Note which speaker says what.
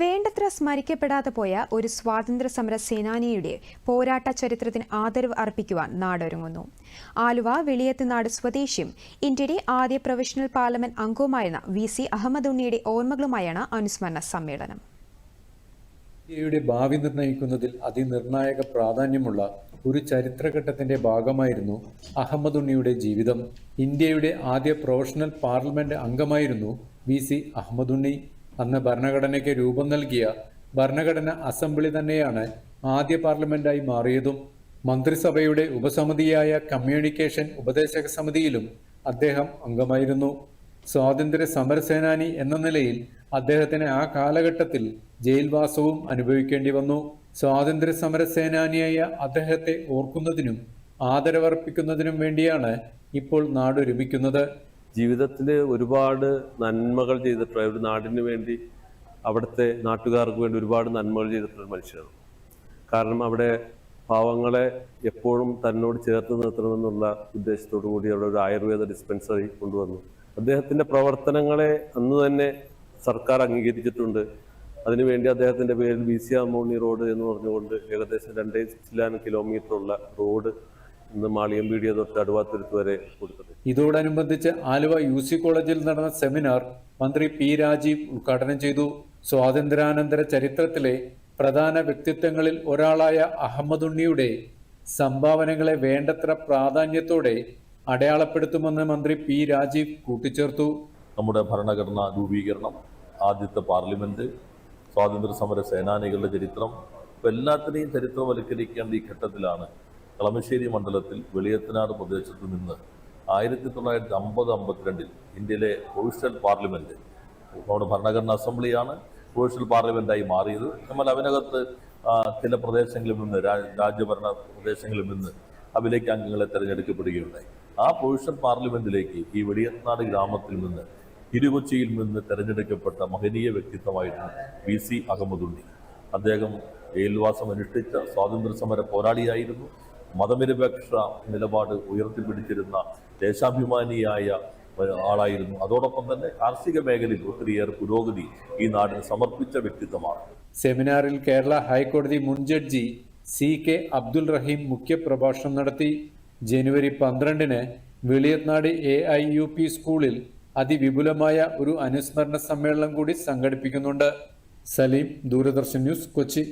Speaker 1: വേണ്ടത്ര സ്മരിക്കപ്പെടാതെ പോയ ഒരു സ്വാതന്ത്ര്യ സമര സേനാനിയുടെ പോരാട്ട ചരിത്രത്തിന് ആദരവ് അർപ്പിക്കുവാൻ നാടൊരുങ്ങുന്നു. ആലുവ വെളിയത്തുനാട് സ്വദേശിയും ഇന്ത്യയുടെ ആദ്യ പ്രൊഫഷണൽ പാർലമെന്റ് അംഗവുമായിരുന്ന VC അഹമ്മദ് ഉണ്ണിയുടെ ഓർമ്മകളുമായാണ് അനുസ്മരണ സമ്മേളനം.
Speaker 2: ഇന്ത്യയുടെ ഭാവി നിർണ്ണയിക്കുന്നതിൽ അതിനിർണായക പ്രാധാന്യമുള്ള ഒരു ചരിത്രഘട്ടത്തിന്റെ ഭാഗമായിരുന്നു അഹമ്മദ് ഉണ്ണിയുടെ ജീവിതം. ഇന്ത്യയുടെ ആദ്യ പ്രൊഫഷണൽ പാർലമെന്റ് അംഗമായിരുന്നു VC അഹമ്മദ് ഉണ്ണി. അന്ന് ഭരണഘടനയ്ക്ക് രൂപം നൽകിയ ഭരണഘടന അസംബ്ലി തന്നെയാണ് ആദ്യ പാർലമെന്റായി മാറിയതും. മന്ത്രിസഭയുടെ ഉപസമിതിയായ കമ്മ്യൂണിക്കേഷൻ ഉപദേശക സമിതിയിലും അദ്ദേഹം അംഗമായിരുന്നു. സ്വാതന്ത്ര്യ സമരസേനാനി എന്ന നിലയിൽ അദ്ദേഹത്തിന് ആ കാലഘട്ടത്തിൽ ജയിൽവാസവും അനുഭവിക്കേണ്ടി വന്നു. സ്വാതന്ത്ര്യ സമരസേനാനിയായ അദ്ദേഹത്തെ ഓർക്കുന്നതിനും ആദരവർപ്പിക്കുന്നതിനും വേണ്ടിയാണ് ഇപ്പോൾ നാടൊരുമിക്കുന്നത്.
Speaker 3: ജീവിതത്തിൽ ഒരുപാട് നന്മകൾ ചെയ്തിട്ടുള്ള ഒരു നാടിന് വേണ്ടി, അവിടുത്തെ നാട്ടുകാർക്ക് വേണ്ടി ഒരുപാട് നന്മകൾ ചെയ്തിട്ടുള്ള മനുഷ്യനാണ്. കാരണം അവിടെ പാവങ്ങളെ എപ്പോഴും തന്നോട് ചേർത്ത് നിർത്തണമെന്നുള്ള ഉദ്ദേശത്തോടു കൂടി അവിടെ ഒരു ആയുർവേദ ഡിസ്പെൻസറി കൊണ്ടുവന്നു. അദ്ദേഹത്തിൻ്റെ പ്രവർത്തനങ്ങളെ അന്ന് തന്നെ സർക്കാർ അംഗീകരിച്ചിട്ടുണ്ട്. അതിനുവേണ്ടി അദ്ദേഹത്തിൻ്റെ പേരിൽ VC അഹമ്മദ് ഉണ്ണി റോഡ് എന്ന് പറഞ്ഞുകൊണ്ട് ഏകദേശം 2 കിലോമീറ്ററുള്ള റോഡ് ഇന്ന് മാളിയമ്പീടിയ തൊട്ട് അടുവാത്തുരുത്ത് വരെ കൊടുത്തത്.
Speaker 2: ഇതോടനുബന്ധിച്ച് ആലുവ UC കോളേജിൽ നടന്ന സെമിനാർ മന്ത്രി P രാജീവ് ഉദ്ഘാടനം ചെയ്തു. സ്വാതന്ത്ര്യാനന്തര ചരിത്രത്തിലെ പ്രധാന വ്യക്തിത്വങ്ങളിൽ ഒരാളായ അഹമ്മദ് ഉണ്ണിയുടെ സംഭാവനകളെ വേണ്ടത്ര പ്രാധാന്യത്തോടെ അടയാളപ്പെടുത്തുമെന്ന് മന്ത്രി P രാജീവ് കൂട്ടിച്ചേർത്തു.
Speaker 4: നമ്മുടെ ഭരണഘടനാ രൂപീകരണം, ആദ്യത്തെ പാർലമെന്റ്, സ്വാതന്ത്ര്യ സമര സേനാനികളുടെ ചരിത്രം, എല്ലാത്തിനെയും ചരിത്രവൽക്കരിക്കേണ്ട ഈ ഘട്ടത്തിലാണ് കളമശ്ശേരി മണ്ഡലത്തിൽ വെളിയത്തുനാട് പ്രദേശത്ത് നിന്ന് 1950-52 ഇന്ത്യയിലെ പ്രൊവിഷണൽ പാർലമെന്റ്, നമ്മുടെ ഭരണഘടനാ അസംബ്ലിയാണ് പ്രൊവിഷണൽ പാർലമെന്റായി മാറിയത്. എന്നാൽ അതിനകത്ത് ചില പ്രദേശങ്ങളിൽ നിന്ന്, രാജ്യഭരണ പ്രദേശങ്ങളിൽ നിന്ന് അതിലേക്ക് അംഗങ്ങളെ തെരഞ്ഞെടുക്കപ്പെടുകയുണ്ടായി. ആ പ്രൊവിഷണൽ പാർലമെന്റിലേക്ക് ഈ വെളിയത്തുനാട് ഗ്രാമത്തിൽ നിന്ന്, തിരുകൊച്ചിയിൽ നിന്ന് തെരഞ്ഞെടുക്കപ്പെട്ട മഹനീയ വ്യക്തിത്വമായിരുന്നു VC അഹമ്മദ് ഉണ്ണി. അദ്ദേഹം ജയിൽവാസം അനുഷ്ഠിച്ച സ്വാതന്ത്ര്യ സമര പോരാളിയായിരുന്നു. മതനിരപേക്ഷ നിലപാട് ഉയർത്തിപ്പിടിച്ചിരുന്ന ദേശാഭിമാനിയായ ആളായിരുന്നു. അതോടൊപ്പം തന്നെ കാർഷിക മേഖലയിൽ ഒത്തിരിയേറെ പുരോഗതി ഈ നാടിന് സമർപ്പിച്ച വ്യക്തിത്വമാണ്.
Speaker 2: സെമിനാറിൽ കേരള ഹൈക്കോടതി മുൻ ജഡ്ജി CK അബ്ദുൽ റഹീം മുഖ്യപ്രഭാഷണം നടത്തി. ജനുവരി 12-ന് വെളിയത്തുനാട് AIUP സ്കൂളിൽ അതിവിപുലമായ ഒരു അനുസ്മരണ സമ്മേളനം കൂടി സംഘടിപ്പിക്കുന്നുണ്ട്. സലീം, ദൂരദർശൻ ന്യൂസ്, കൊച്ചി.